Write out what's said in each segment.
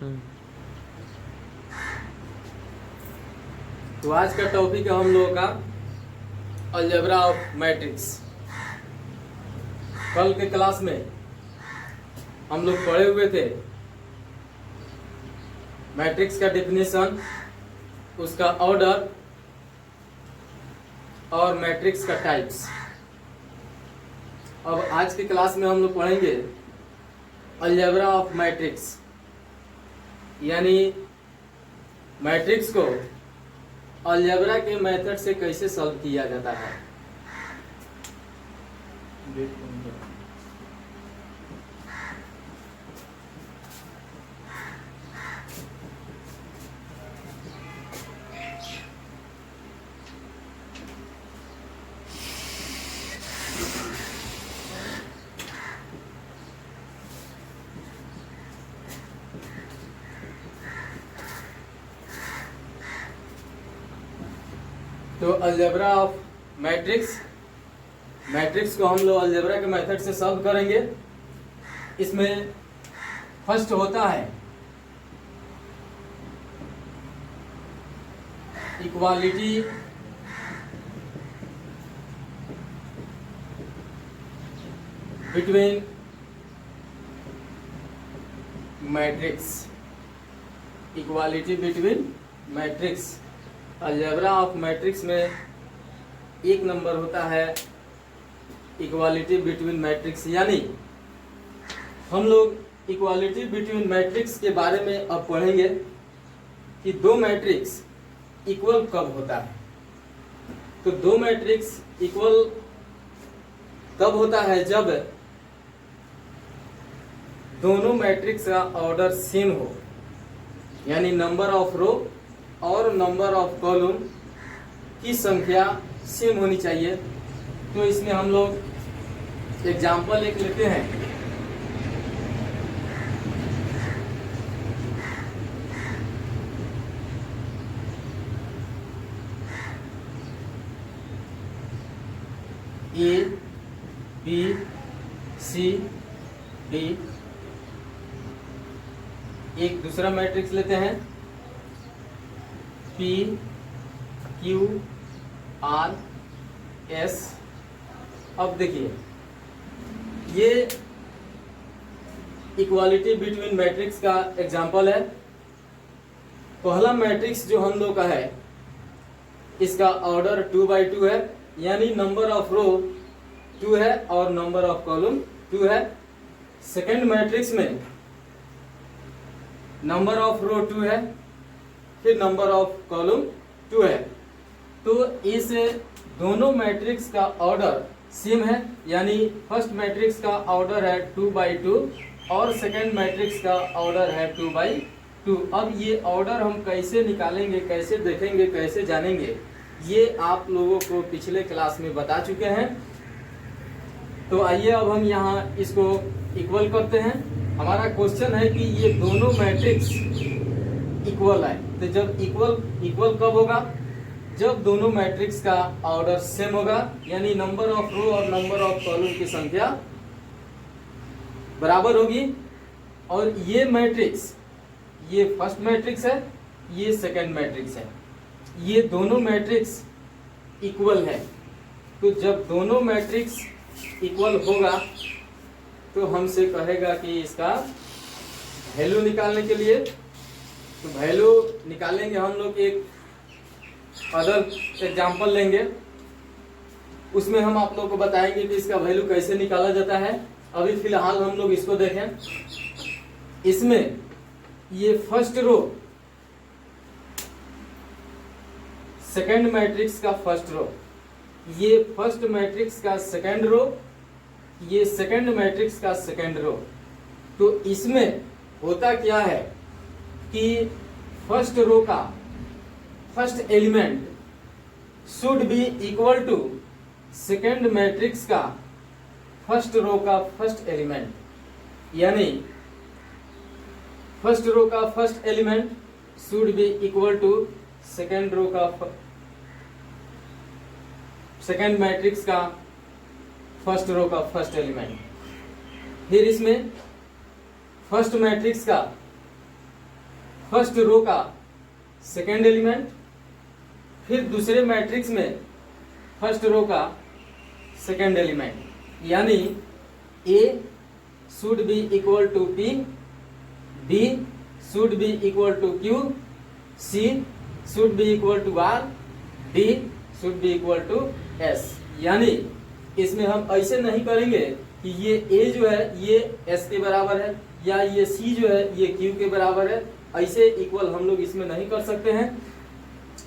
हम्म। तो आज का टॉपिक है हम लोगों का अलजेब्रा ऑफ मैट्रिक्स। कल के क्लास में हम लोग पढ़े हुए थे मैट्रिक्स का डेफिनेशन, उसका ऑर्डर और मैट्रिक्स का टाइप्स। अब आज की क्लास में हम लोग पढ़ेंगे अलजेब्रा ऑफ मैट्रिक्स, यानी मैट्रिक्स को अलजेब्रा के मेथड से कैसे सॉल्व किया जाता है। तो अलजेब्रा ऑफ मैट्रिक्स को हम लोग अलजेब्रा के मेथड से सॉल्व करेंगे। इसमें फर्स्ट होता है equality between matrix. Equality between matrix algebra of matrix में एक नंबर होता है इक्वालिटी बिटवीन मैट्रिक्स, यानी हम लोग इक्वालिटी बिटवीन मैट्रिक्स के बारे में अब पढ़ेंगे कि दो मैट्रिक्स इक्वल कब होता है। तो दो मैट्रिक्स इक्वल तब होता है जब दोनों मैट्रिक्स का ऑर्डर सेम हो, यानी नंबर ऑफ रो और नंबर ऑफ कॉलम की संख्या सेम होनी चाहिए। तो इसमें हम लोग एग्जाम्पल एक लेते हैं। A B C D. एक दूसरा मैट्रिक्स लेते हैं P Q R S। अब देखिए, ये इक्वालिटी बिटवीन मैट्रिक्स का एग्जांपल है। पहला मैट्रिक्स जो हम लोग का है, इसका ऑर्डर 2 by 2 है, यानी नंबर ऑफ रो 2 है और नंबर ऑफ कॉलम 2 है। सेकेंड मैट्रिक्स में नंबर ऑफ रो 2 है, फिर नंबर ऑफ कॉलम 2 है। तो इस दोनों मैट्रिक्स का ऑर्डर सेम है, यानी फर्स्ट मैट्रिक्स का ऑर्डर है 2 by 2 और सेकेंड मैट्रिक्स का ऑर्डर है 2 by 2। अब ये ऑर्डर हम कैसे निकालेंगे, कैसे देखेंगे, कैसे जानेंगे, ये आप लोगों को पिछले क्लास में बता चुके हैं। तो आइए अब हम यहाँ इसको इक्वल करते हैं। हमारा क्वेश्चन है कि ये दोनों मैट्रिक्स इक्वल है। तो जब इक्वल कब होगा? जब दोनों मैट्रिक्स का ऑर्डर सेम होगा, यानी नंबर ऑफ रो और नंबर ऑफ कॉलम की संख्या बराबर होगी। और ये मैट्रिक्स, ये फर्स्ट मैट्रिक्स है, ये सेकंड मैट्रिक्स है, ये दोनों मैट्रिक्स इक्वल है। तो जब दोनों मैट्रिक्स इक्वल होगा तो हमसे कहेगा कि इसका वैल्यू निकालने के लिए, तो वैल्यू निकालेंगे हम लोग। एक अदर एग्जांपल लेंगे, उसमें हम आप लोग को बताएंगे कि इसका वैल्यू कैसे निकाला जाता है। अभी फिलहाल हम लोग इसको देखें। इसमें ये फर्स्ट रो सेकंड मैट्रिक्स का फर्स्ट रो, ये फर्स्ट मैट्रिक्स का सेकंड रो, ये सेकंड मैट्रिक्स का सेकंड रो। तो इसमें होता क्या है कि फर्स्ट रो का first element should be equal to second matrix का फर्स्ट रो का फर्स्ट एलिमेंट, यानी फर्स्ट रो का first element should be equal to second row का सेकंड मैट्रिक्स का फर्स्ट रो का फर्स्ट एलिमेंट। फिर इसमें फर्स्ट मैट्रिक्स का फर्स्ट रो का सेकेंड एलिमेंट, फिर दूसरे मैट्रिक्स में फर्स्ट रो का सेकेंड एलिमेंट, यानी A should be equal to P, B should be equal to Q, C should be equal to R, D should be equal to S। यानी इसमें हम ऐसे नहीं करेंगे कि ये A जो है ये S के बराबर है या ये C जो है ये Q के बराबर है, ऐसे इक्वल हम लोग इसमें नहीं कर सकते हैं।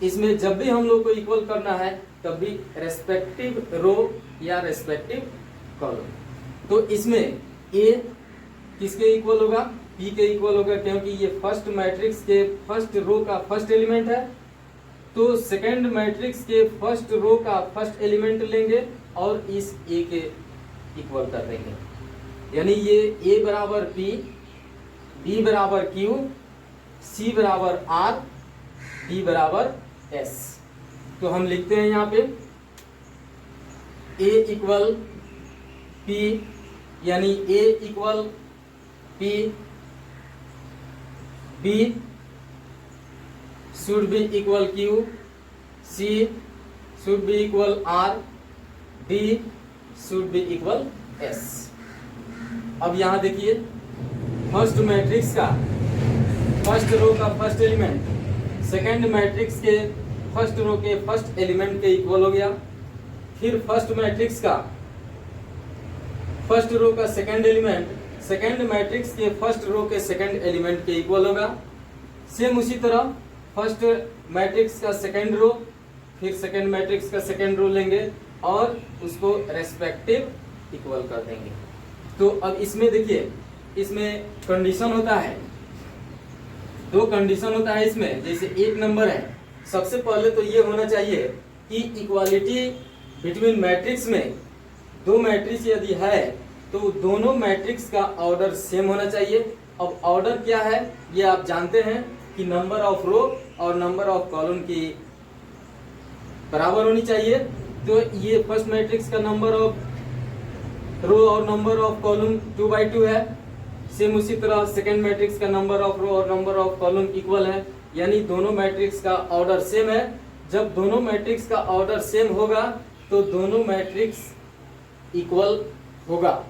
इसमें जब भी हम लोग को इक्वल करना है तब भी रेस्पेक्टिव रो या रेस्पेक्टिव कॉलम। तो इसमें A किसके इक्वल होगा, P के इक्वल होगा, क्योंकि ये फर्स्ट मैट्रिक्स के फर्स्ट रो का फर्स्ट एलिमेंट है। तो सेकंड मैट्रिक्स के फर्स्ट रो का फर्स्ट एलिमेंट लेंगे और इस A के इक्वल कर देंगे, यानी ये A बराबर P, B बराबर Q, C बराबर R, D बराबर S। तो हम लिखते हैं यहाँ पे A इक्वल P, यानी A equal P, B should be equal Q, C should be equal R, D should be equal S। अब यहाँ देखिए फर्स्ट मैट्रिक्स का फर्स्ट रो का फर्स्ट एलिमेंट सेकंड मैट्रिक्स के फर्स्ट रो के first element के equal हो गया, फिर फर्स्ट मैट्रिक्स का फर्स्ट रो का सेकंड एलिमेंट सेकंड मैट्रिक्स के फर्स्ट रो के सेकंड एलिमेंट के इक्वल होगा। सेम उसी तरह फर्स्ट मैट्रिक्स का सेकंड रो फिर सेकंड मैट्रिक्स का सेकंड रो लेंगे और उसको रेस्पेक्टिव इक्वल कर देंगे। तो अब इसमें देखिए इसमें कंडीशन होता है, दो कंडीशन होता है इसमें। जैसे एक नंबर है, सबसे पहले तो ये होना चाहिए कि इक्वालिटी बिटवीन मैट्रिक्स में दो मैट्रिक्स यदि है तो दोनों मैट्रिक्स का ऑर्डर सेम होना चाहिए। अब ऑर्डर क्या है ये आप जानते हैं कि नंबर ऑफ रो और नंबर ऑफ कॉलम की बराबर होनी चाहिए। तो ये फर्स्ट मैट्रिक्स का नंबर ऑफ रो और नंबर ऑफ कॉलम 2/2 है। सेम उसी तरह सेकंड मैट्रिक्स का नंबर ऑफ रो और नंबर ऑफ कॉलम इक्वल है, यानी दोनों मैट्रिक्स का ऑर्डर सेम है। जब दोनों मैट्रिक्स का ऑर्डर सेम होगा तो दोनों मैट्रिक्स इक्वल होगा,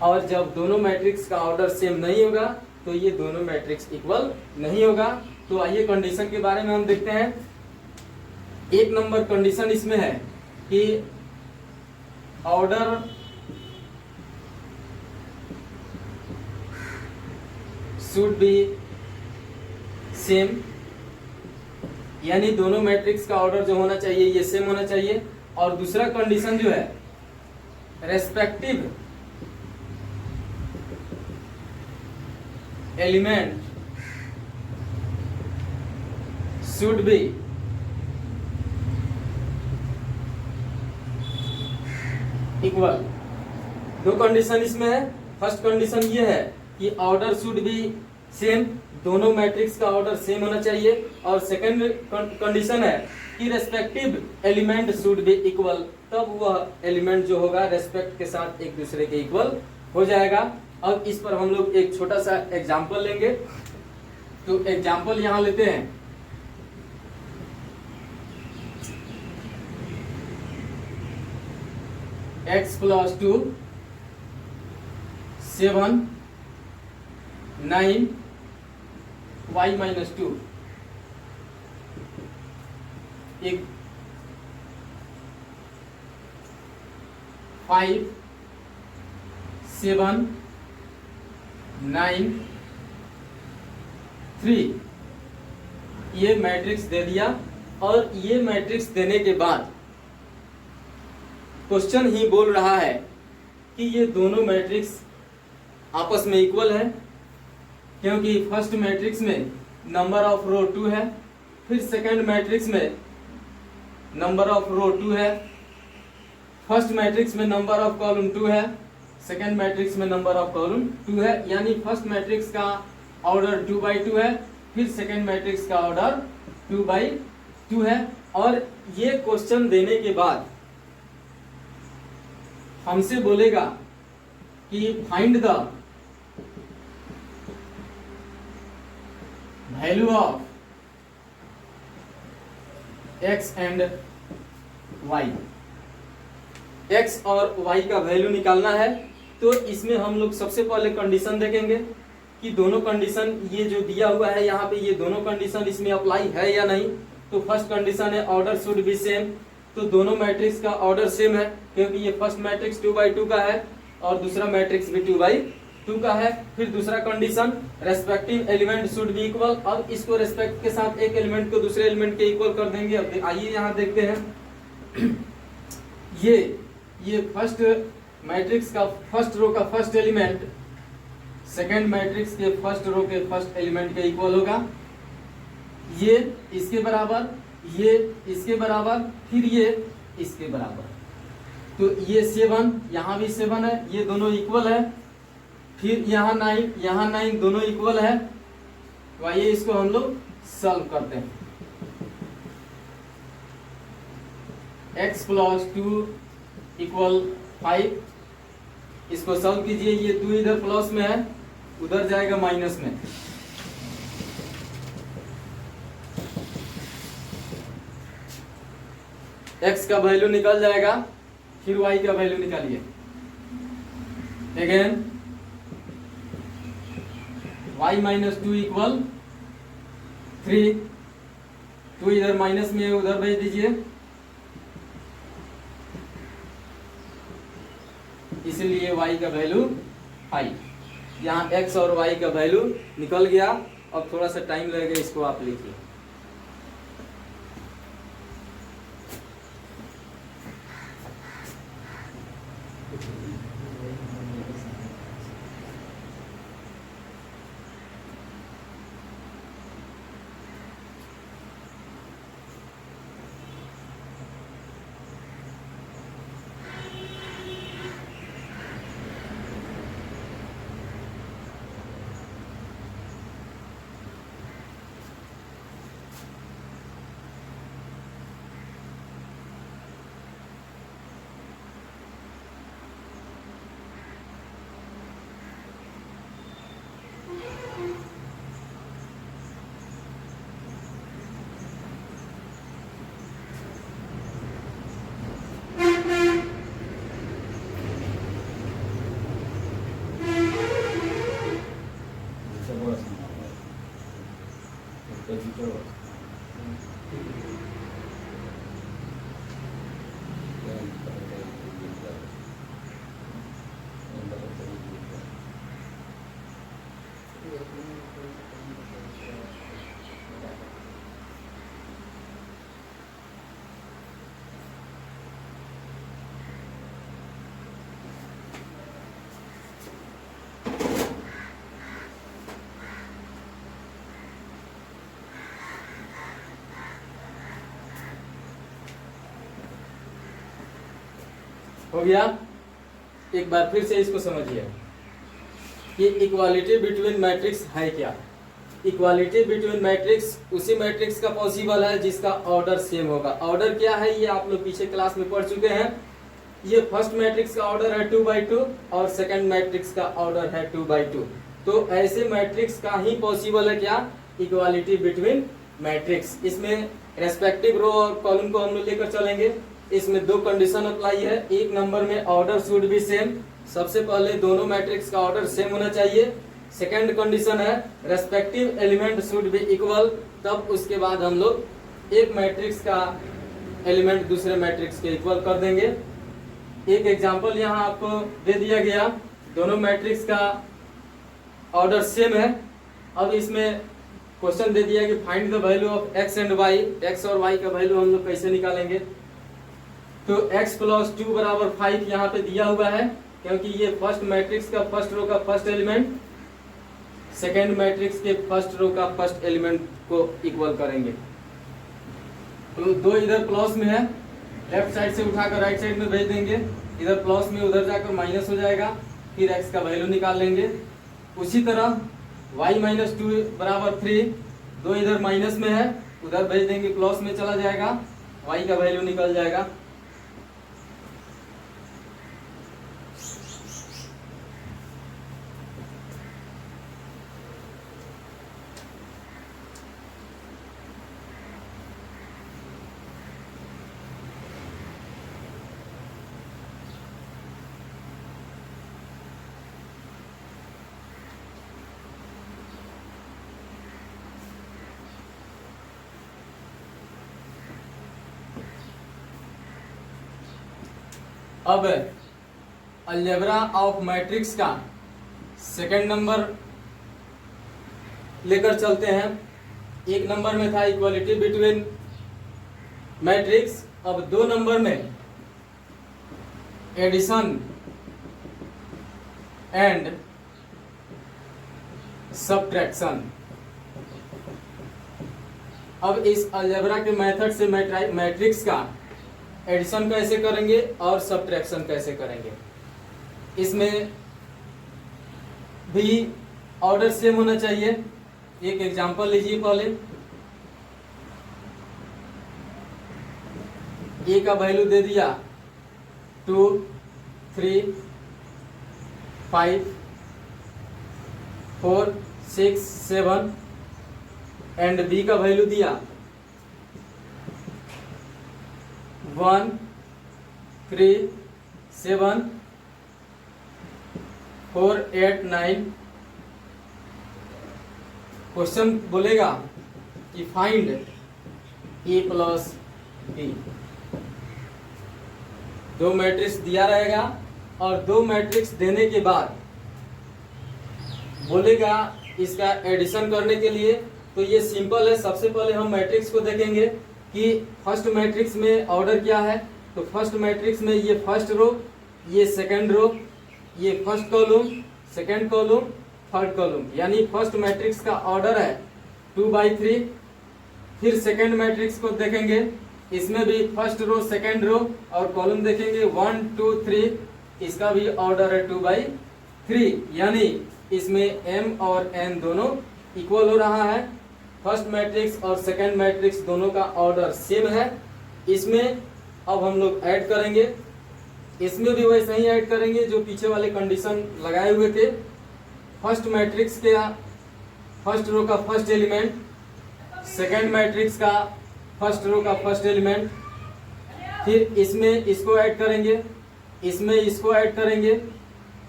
और जब दोनों मैट्रिक्स का ऑर्डर सेम नहीं होगा तो ये दोनों मैट्रिक्स इक्वल नहीं होगा। तो आइए कंडीशन के बारे में हम देखते हैं। एक नंबर कंडीशन इसमें है कि ऑर्डर शुड बी सेम, यानी दोनों मैट्रिक्स का ऑर्डर जो होना चाहिए ये सेम होना चाहिए। और दूसरा कंडीशन जो है respective element should be equal. दो कंडीशन इसमें है। फर्स्ट कंडीशन ये है कि ऑर्डर शुड बी सेम, दोनों मैट्रिक्स का ऑर्डर सेम होना चाहिए। और सेकंड कंडीशन है कि respective element should be equal, तब वह एलिमेंट जो होगा रेस्पेक्ट के साथ एक दूसरे के इक्वल हो जाएगा। अब इस पर हम लोग एक छोटा सा एग्जांपल लेंगे। तो एग्जांपल यहां लेते हैं। x + 2 7 9 y - 2 एक 5 7 9 3 ये मैट्रिक्स दे दिया। और ये मैट्रिक्स देने के बाद क्वेश्चन ही बोल रहा है कि ये दोनों मैट्रिक्स आपस में इक्वल है, क्योंकि फर्स्ट मैट्रिक्स में नंबर ऑफ रो 2 है, फिर सेकंड मैट्रिक्स में नंबर ऑफ रो 2 है, फर्स्ट मैट्रिक्स में नंबर ऑफ कॉलम 2 है, सेकंड मैट्रिक्स में नंबर ऑफ कॉलम 2 है। यानी फर्स्ट मैट्रिक्स का ऑर्डर 2/2 है, फिर सेकंड मैट्रिक्स का ऑर्डर 2/2 है। और ये क्वेश्चन देने के बाद हमसे बोलेगा कि find the value of X and Y, X और वाई का वैल्यू निकालना है। तो इसमें हम लोग सबसे पहले कंडीशन देखेंगे कि दोनों कंडीशन ये जो दिया हुआ है यहाँ पे, ये दोनों कंडीशन इसमें अप्लाई है या नहीं। तो फर्स्ट कंडीशन है ऑर्डर शुड बी सेम, तो दोनों मैट्रिक्स का ऑर्डर सेम है क्योंकि ये फर्स्ट मैट्रिक्स 2/2 का है और दूसरा मैट्रिक्स भी 2/2 का है। फिर दूसरा condition respective element should be equal, अब इसको रेस्पेक्ट के साथ एक एलिमेंट को दूसरे एलिमेंट के इक्वल कर देंगे। अब आइए यहाँ देखते हैं ये फर्स्ट मैट्रिक्स का फर्स्ट रो का फर्स्ट एलिमेंट सेकेंड मैट्रिक्स के फर्स्ट रो के फर्स्ट एलिमेंट के इक्वल होगा, ये इसके बराबर, ये इसके बराबर, फिर ये इसके बराबर। तो ये 7, यहाँ भी 7 है, ये दोनों इक्वल है। फिर यहाँ 9 दोनों इक्वल है। तो आइए इसको हम लोग सॉल्व करते हैं। x + 2 = 5, इसको सॉल्व कीजिए। ये 2 इधर प्लस में है, उधर जाएगा माइनस में। x का वैल्यू निकल जाएगा, फिर y का वैल्यू निकालिए। अगेन y - 2 = 3, 2 इधर माइनस में है, उधर भेज दीजिए। इसलिए y का वैल्यू 5। यहाँ x और y का वैल्यू निकल गया। अब थोड़ा सा टाइम लगेगा, इसको आप लिखिए। हो गया। एक बार फिर से इसको समझिए कि इक्वालिटी बिटवीन मैट्रिक्स है क्या। इक्वालिटी बिटवीन मैट्रिक्स उसी मैट्रिक्स का पॉसिबल है जिसका ऑर्डर सेम होगा। ऑर्डर क्या है ये आप लोग पीछे क्लास में पढ़ चुके हैं। ये फर्स्ट मैट्रिक्स का ऑर्डर है 2/2 और सेकंड मैट्रिक्स का ऑर्डर है 2/2। तो ऐसे मैट्रिक्स का ही पॉसिबल है क्या, इक्वालिटी बिटवीन मैट्रिक्स। इसमें रेस्पेक्टिव रो और कॉलम को हम लोग लेकर चलेंगे। इसमें दो कंडीशन अप्लाई है। एक नंबर में ऑर्डर शुड बी सेम, सबसे पहले दोनों मैट्रिक्स का ऑर्डर सेम होना चाहिए। सेकंड कंडीशन है respective element should be equal, तब उसके बाद हम लोग एक मैट्रिक्स का एलिमेंट दूसरे मैट्रिक्स के इक्वल कर देंगे। एक एग्जांपल यहाँ आपको दे दिया गया, दोनों मैट्रिक्स का ऑर्डर सेम है। अब इसमें क्वेश्चन दे दिया कि find the value of X and Y. X और वाई का वैल्यू हम लोग कैसे निकालेंगे। तो x + 2 = 5 यहाँ पे दिया हुआ है, क्योंकि ये फर्स्ट मैट्रिक्स का फर्स्ट रो का फर्स्ट एलिमेंट सेकेंड मैट्रिक्स के फर्स्ट रो का फर्स्ट एलिमेंट को इक्वल करेंगे। तो 2 इधर प्लस में है, लेफ्ट साइड से उठाकर राइट साइड में भेज देंगे। इधर प्लस में उधर जाकर माइनस हो जाएगा, फिर x का वैल्यू निकाल लेंगे। उसी तरह y - 2 = 3, 2 इधर माइनस में है, उधर भेज देंगे, प्लस में चला जाएगा, y का वैल्यू निकल जाएगा। अब अलजेब्रा ऑफ मैट्रिक्स का सेकंड नंबर लेकर चलते हैं। एक नंबर में था इक्वालिटी बिटवीन मैट्रिक्स, अब 2 नंबर में एडिशन एंड सब्ट्रैक्शन। अब इस अलजेब्रा के मेथड से मैट्रिक्स का एडिशन कैसे करेंगे और सब्ट्रैक्शन कैसे करेंगे, इसमें भी ऑर्डर सेम होना चाहिए। एक एग्जांपल लीजिए पहले। ए का वैल्यू दे दिया 2, 3, 5, 4, 6, 7 एंड बी का वैल्यू दिया 1, 3, 7, 4, 8, 9। क्वेश्चन बोलेगा कि फाइंड ए प्लस बी। 2 मैट्रिक्स दिया रहेगा और 2 मैट्रिक्स देने के बाद बोलेगा इसका एडिशन करने के लिए। तो ये सिंपल है। सबसे पहले हम मैट्रिक्स को देखेंगे कि फर्स्ट मैट्रिक्स में ऑर्डर क्या है। तो फर्स्ट मैट्रिक्स में ये फर्स्ट रो, ये सेकंड रो, ये first column, second column, third column, यानी फर्स्ट मैट्रिक्स का ऑर्डर है 2/3। फिर सेकंड मैट्रिक्स को देखेंगे, इसमें भी फर्स्ट रो, सेकंड रो और कॉलम देखेंगे 1, 2, 3, इसका भी ऑर्डर है 2/3, यानी इसमें m और n दोनों इक्वल हो रहा है। फर्स्ट मैट्रिक्स और सेकंड मैट्रिक्स दोनों का ऑर्डर सेम है। इसमें अब हम लोग ऐड करेंगे, इसमें भी वैसे ही ऐड करेंगे जो पीछे वाले कंडीशन लगाए हुए थे। फर्स्ट मैट्रिक्स के फर्स्ट रो का फर्स्ट एलिमेंट, सेकंड मैट्रिक्स का फर्स्ट रो का फर्स्ट एलिमेंट, फिर इसमें इसको ऐड करेंगे, इसमें इसको ऐड करेंगे,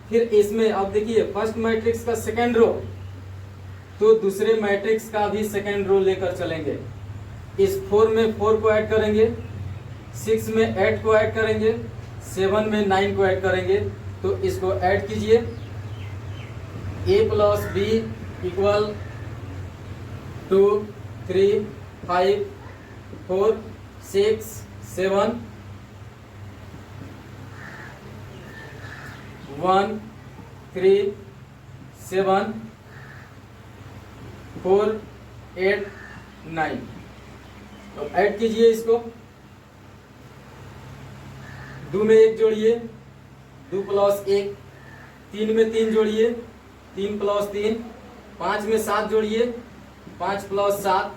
फिर इसमें अब देखिए फर्स्ट मैट्रिक्स का सेकंड रो, तो दूसरे मैट्रिक्स का भी सेकंड रो लेकर चलेंगे। इस 4 में 4 को ऐड करेंगे, 6 में 8 को ऐड करेंगे, 7 में 9 को ऐड करेंगे। तो इसको ऐड कीजिए, a प्लस बी इक्वल 2, 3, 5, 4, 6, 7, 1, 3, 7, 4, 8, 9। तो ऐड कीजिए इसको। 2 में 1 जोड़िए, 2 प्लस 1, 3 में 3 जोड़िए, 3 प्लस 3, 5 में 7 जोड़िए, 5 प्लस 7।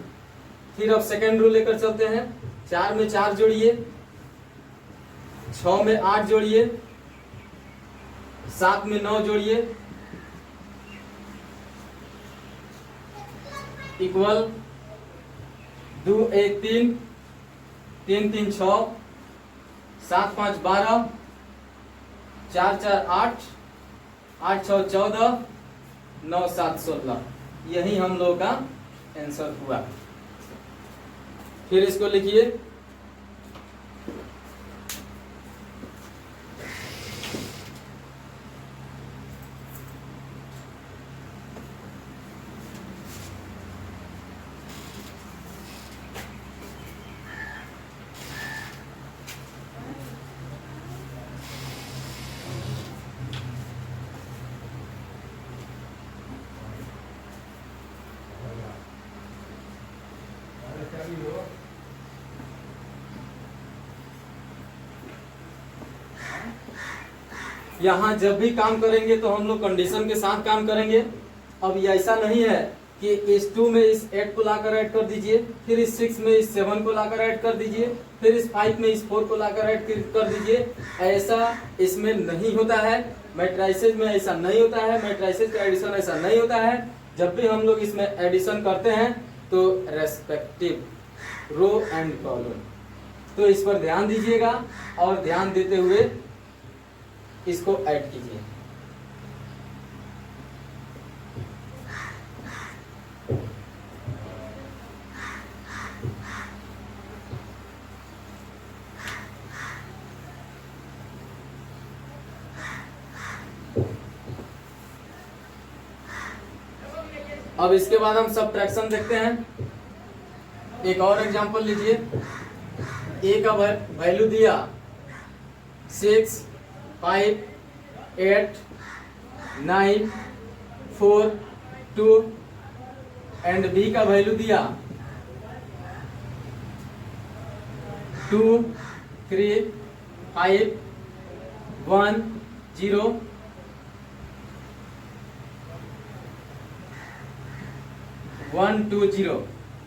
फिर अब सेकेंड रो लेकर चलते हैं, 4 में 4 जोड़िए, 6 में 8 जोड़िए, 7 में 9 जोड़िए, इक्वल 2, 1, 3, 3, 3, 6, 7, 5, 12, 4, 4, 8, 8, 6, 14, 9, 7, 16। यही हम लोग का आंसर हुआ। फिर इसको लिखिए, यहाँ जब भी काम करेंगे तो हम लोग कंडीशन के साथ काम करेंगे। अब ये ऐसा नहीं है कि इस 2 में इस 8 को लाकर ऐड कर दीजिए, फिर इस 6 में इस 7 को लाकर ऐड कर दीजिए, फिर इस 5 में इस 4 को लाकर ऐड कर दीजिए। ऐसा इसमें नहीं होता है। मैट्रिसेस में ऐसा नहीं होता है। मैट्रिसेस का एडिशन ऐसा नहीं होता है। जब भी हम लोग इसमें एडिशन करते हैं तो रेस्पेक्टिव रो एंड कॉलम, तो इस पर ध्यान दीजिएगा और ध्यान देते हुए इसको ऐड कीजिए। अब इसके बाद हम सब्ट्रैक्शन देखते हैं। एक और एग्जांपल लीजिए। ए का वैल्यू दिया 6, 5, 8, 9, 4, 2 एंड बी का वैल्यू दिया 2, 3, 5, 1, 0 1, 2, 0।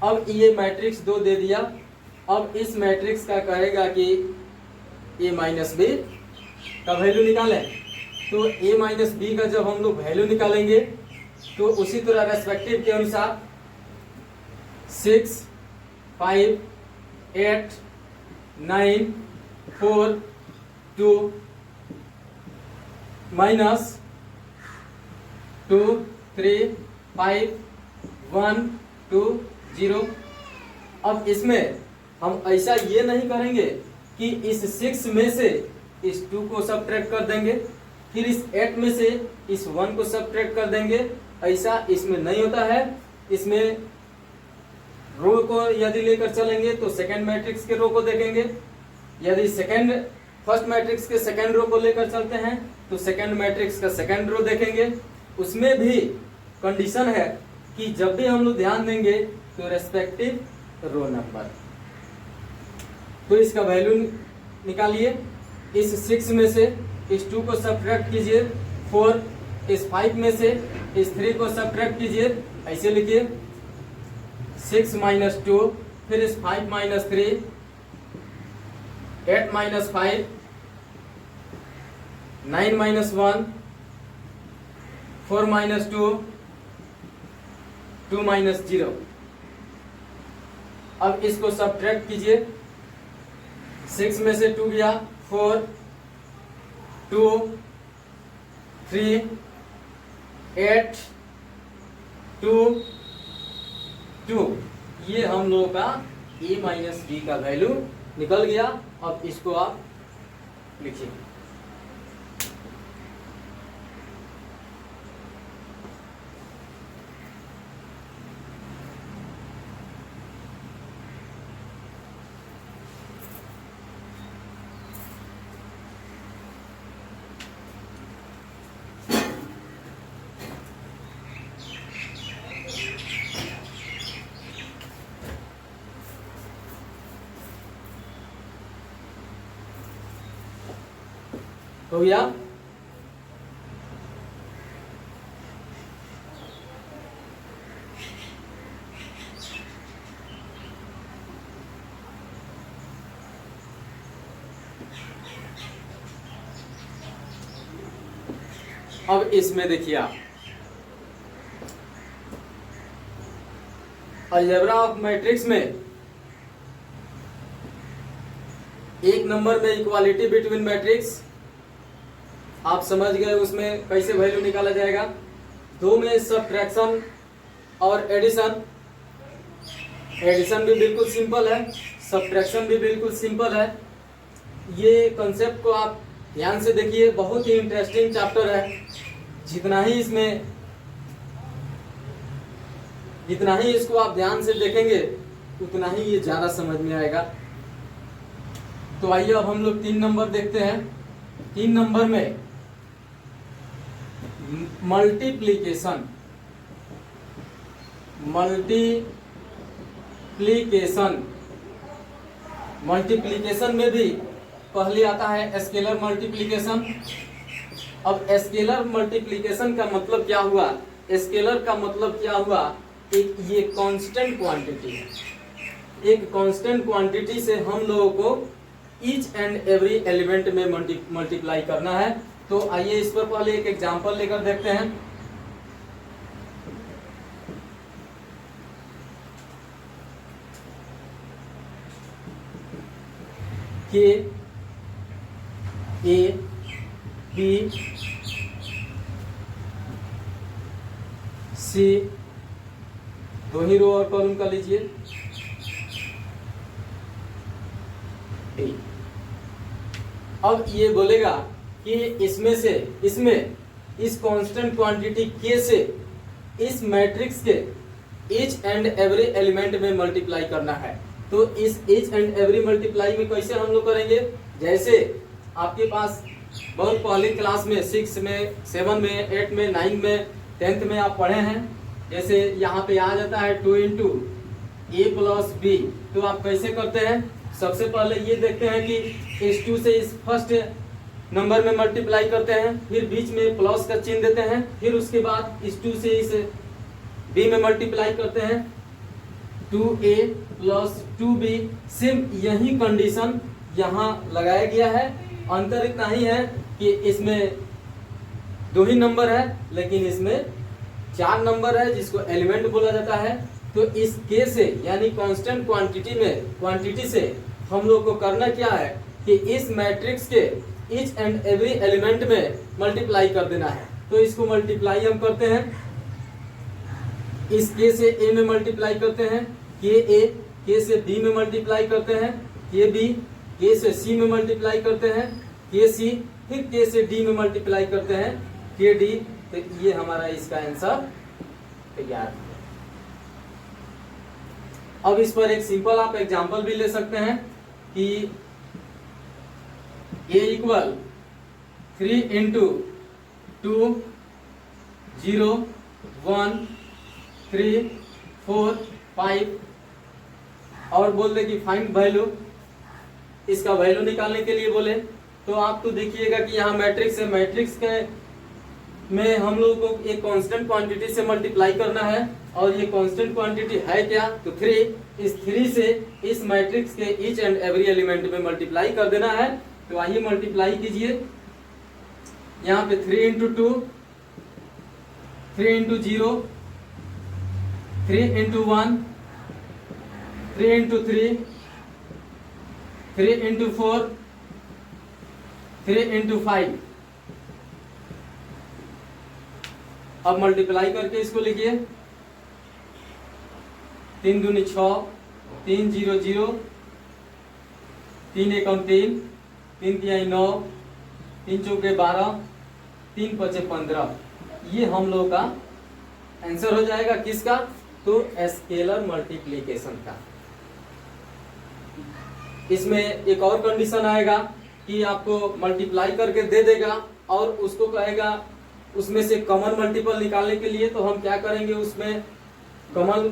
अब ये मैट्रिक्स 2 दे दिया। अब इस मैट्रिक्स का कहेगा कि a माइनस बी का वैल्यू निकालें। तो a माइनस बी का जब हम लोग वैल्यू निकालेंगे तो उसी तरह रेस्पेक्टिव के अनुसार 6, 5, 8, 9, 4, 2 माइनस 2, 3, 5, 1, 2, 0। अब इसमें हम ऐसा ये नहीं करेंगे कि इस 6 में से इस 2 को सब्ट्रैक्ट कर देंगे, फिर इस 8 में से इस 1 को सब्ट्रैक्ट कर देंगे। ऐसा इसमें नहीं होता है। इसमें रो को यदि लेकर चलेंगे तो सेकंड मैट्रिक्स के रो को देखेंगे। यदि फर्स्ट मैट्रिक्स के सेकंड रो को लेकर चलते हैं तो सेकंड मैट्रिक्स का सेकंड रो देखेंगे। उसमें भी कंडीशन है कि जब भी हम लोग ध्यान देंगे तो रेस्पेक्टिव रो नंबर। तो इसका वैल्यू निकालिए। इस 6 में से इस 2 को सब्ट्रैक्ट कीजिए, 4, इस 5 में से इस 3 को सब्ट्रैक्ट कीजिए। ऐसे लिखिए 6 माइनस 2, फिर इस 5 minus 3, 8 minus 5, 9 minus 1, 4 minus 2, 2 minus 0। अब इसको सब्ट्रैक्ट कीजिए। 6 में से 2 गया, 4, 2, 3, 8, 2, 2। ये हम लोगों का a माइनस बी का वैल्यू निकल गया। अब इसको आप लिखिए। हो गया। अब इसमें देखिए आप अलजेब्रा ऑफ मैट्रिक्स में एक नंबर में इक्वालिटी बिटवीन मैट्रिक्स आप समझ गए। उसमें कैसे वैल्यू निकाला जाएगा। 2 में सब्ट्रैक्शन और एडिशन। एडिशन भी बिल्कुल सिंपल है, सब्ट्रैक्शन भी बिल्कुल सिंपल है। ये कॉन्सेप्ट को आप ध्यान से देखिए, बहुत ही इंटरेस्टिंग चैप्टर है। जितना ही इसको आप ध्यान से देखेंगे उतना ही ये ज्यादा समझ में आएगा। तो आइए अब हम लोग 3 नंबर देखते हैं। 3 नंबर में मल्टीप्लिकेशन में भी पहले आता है स्केलर मल्टीप्लिकेशन। अब स्केलर मल्टीप्लिकेशन का मतलब क्या हुआ? स्केलर का मतलब क्या हुआ? ये कांस्टेंट क्वांटिटी है। एक कांस्टेंट क्वांटिटी से हम लोगों को ईच एंड एवरी एलिमेंट में मल्टीप्लाई करना है। तो आइए इस पर पहले एक एग्जांपल लेकर देखते हैं। के ए बी सी, 2 ही रो और कॉलम का लीजिए। अब ये बोलेगा कि इसमें इस कांस्टेंट क्वांटिटी के से इस मैट्रिक्स के ईच एंड एवरी एलिमेंट में मल्टीप्लाई करना है। तो इस ईच एंड एवरी मल्टीप्लाई में कैसे हम लोग करेंगे, जैसे आपके पास बहुत पहले क्लास में 6 में 7 में 8 में 9 में 10th में आप पढ़े हैं, जैसे यहाँ पे आ जाता है 2 इंटू ए प्लस बी। तो आप कैसे करते हैं, सबसे पहले ये देखते हैं कि इस 2 से इस फर्स्ट नंबर में मल्टीप्लाई करते हैं, फिर बीच में प्लस का चिन्ह देते हैं, फिर उसके बाद इस 2 से इस बी में मल्टीप्लाई करते हैं 2a प्लस 2b। सेम यही कंडीशन यहाँ लगाया गया है। अंतर इतना ही है कि इसमें 2 ही नंबर है, लेकिन इसमें 4 नंबर है जिसको एलिमेंट बोला जाता है। तो इस के से यानी कांस्टेंट क्वांटिटी से हम लोग को करना क्या है कि इस मैट्रिक्स के ईच एंड एवरी एलिमेंट में मल्टीप्लाई कर देना है। तो इसको मल्टीप्लाई हम करते हैं, इस के से ए में मल्टीप्लाई करते हैं, के से बी में मल्टीप्लाई करते हैं, के बी, के से सी में मल्टीप्लाई करते हैं, के सी, फिर के से डी में मल्टीप्लाई करते हैं, के डी। तो ये हमारा इसका आंसर तैयार। अब इस पर एक सिंपल आप एग्जांपल भी ले सकते हैं कि a इक्वल 3 इंटू 2 0 1 3 4 5 और बोल दे कि फाइंड वैल्यू, इसका वैल्यू निकालने के लिए बोले। तो आप तो देखिएगा कि यहाँ मैट्रिक्स है, मैट्रिक्स के में हम लोग को एक कांस्टेंट क्वांटिटी से मल्टीप्लाई करना है, और ये कांस्टेंट क्वांटिटी है क्या, तो 3। इस 3 से इस मैट्रिक्स के ईच एंड एवरी एलिमेंट में मल्टीप्लाई कर देना है। तो आइए मल्टीप्लाई कीजिए, यहाँ पे 3 into 2 3 into 0 3 into 1 3 into 3 3 into 4 3 into 5। अब मल्टीप्लाई करके इसको लिखिए, 3 दूनी 6 3 0 0 3 1 3 3 3 9 3 चौके 12 3 5 15। ये हम लोग का आंसर हो जाएगा किसका, तो स्केलर मल्टीप्लिकेशन का। इसमें एक और कंडीशन आएगा कि आपको मल्टीप्लाई करके दे देगा और उसको कहेगा उसमें से कॉमन मल्टीपल निकालने के लिए। तो हम क्या करेंगे, उसमें कॉमन